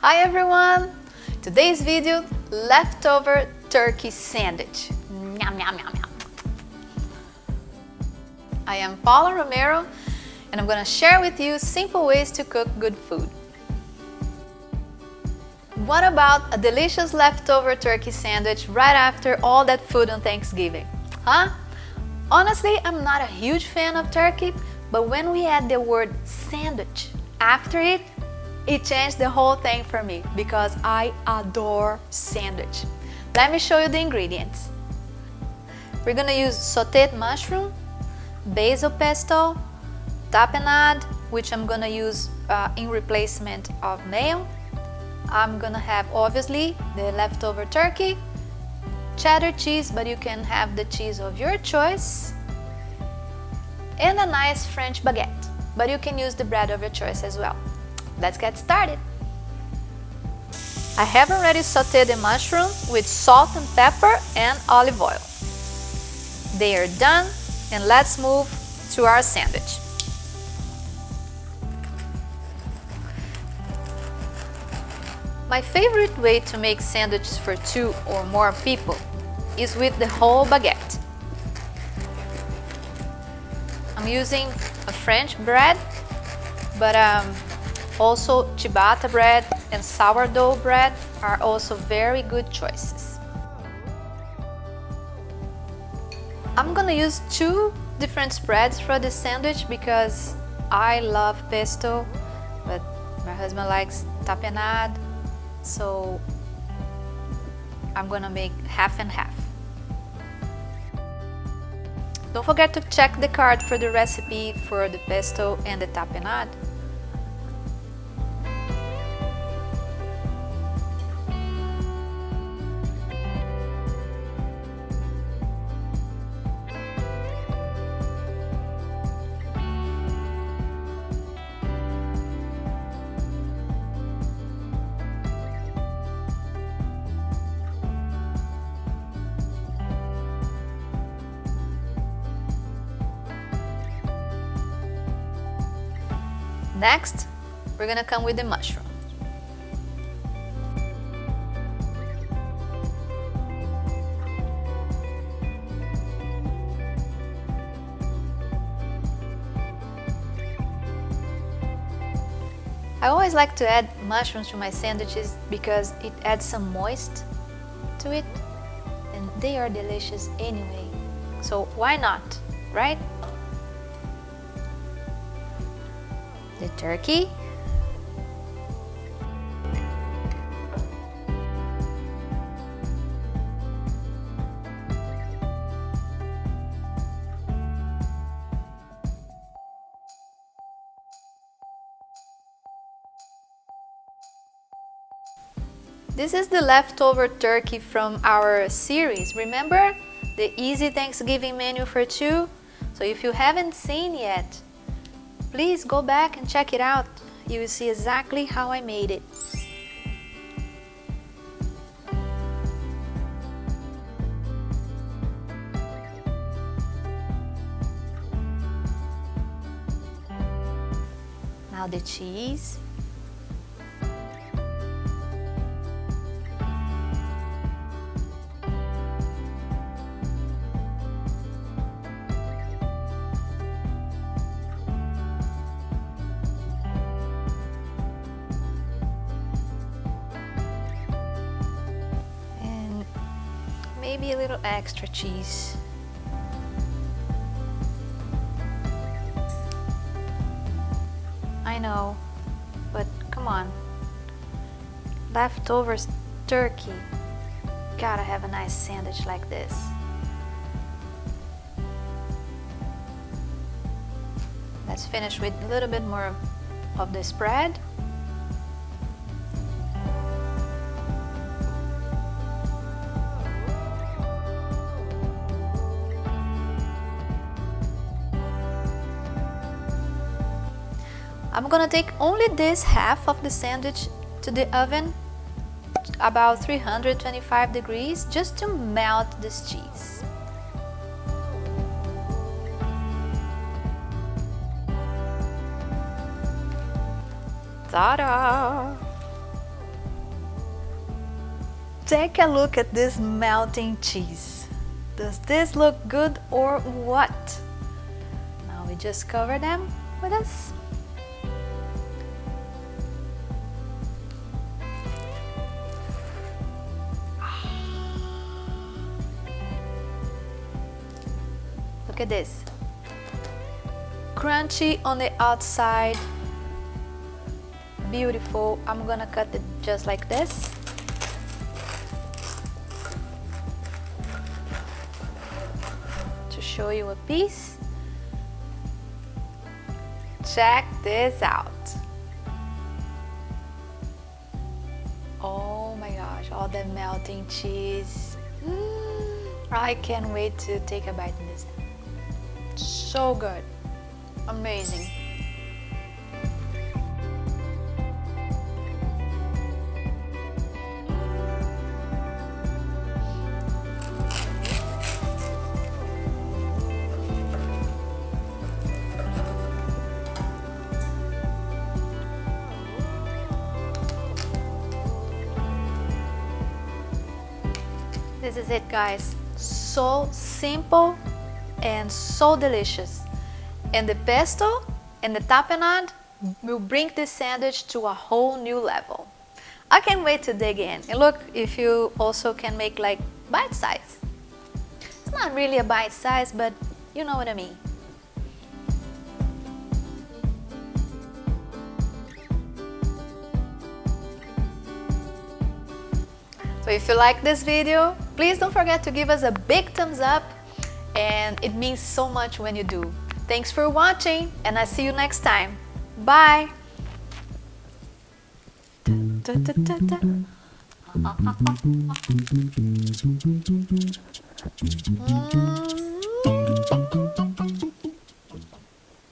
Hi everyone! Today's video, leftover turkey sandwich. Yum, yum, yum, yum. I am Paula Romero and I'm gonna share with you simple ways to cook good food. What about a delicious leftover turkey sandwich right after all that food on Thanksgiving? Huh? Honestly, I'm not a huge fan of turkey, but when we add the word sandwich after it, it changed the whole thing for me because I adore sandwich. Let me show you the ingredients. We're gonna use sauteed mushroom, basil pesto, tapenade, which I'm gonna use in replacement of mayo. I'm gonna have obviously the leftover turkey, cheddar cheese, but you can have the cheese of your choice, and a nice French baguette, but you can use the bread of your choice as well. Let's get started. I have already sauteed the mushroom with salt and pepper and olive oil. They are done, and let's move to our sandwich. My favorite way to make sandwiches for 2 or more people is with the whole baguette. I'm using a French bread, but also ciabatta bread and sourdough bread are also very good choices. I'm gonna use 2 different spreads for this sandwich because I love pesto, but my husband likes tapenade, so I'm gonna make half and half. Don't forget to check the card for the recipe for the pesto and the tapenade. Next, we're gonna come with the mushroom. I always like to add mushrooms to my sandwiches because it adds some moist to it, and they are delicious anyway. So why not, right? The turkey, this is the leftover turkey from our series. Remember the easy Thanksgiving menu for 2? So if you haven't seen yet, please go back and check it out. You will see exactly how I made it. Now the cheese. Maybe a little extra cheese. I know, but come on. Leftovers turkey. Gotta have a nice sandwich like this. Let's finish with a little bit more of the spread. I'm gonna take only this half of the sandwich to the oven, about 325 degrees, just to melt this cheese. Ta-da! Take a look at this melting cheese. Does this look good or what? Now we just cover them with this. Look at this. Crunchy on the outside. Beautiful. I'm gonna cut it just like this. To show you a piece. Check this out. Oh my gosh, all the melting cheese. I can't wait to take a bite in this. So good. Amazing. This is it, guys. So simple and so delicious. And the pesto and the tapenade will bring this sandwich to a whole new level. I can't wait to dig in. And look, if you also can make like bite size. It's not really a bite size, but you know what I mean. So if you like this video, please don't forget to give us a big thumbs up, and it means so much when you do. Thanks for watching, and I'll see you next time. Bye!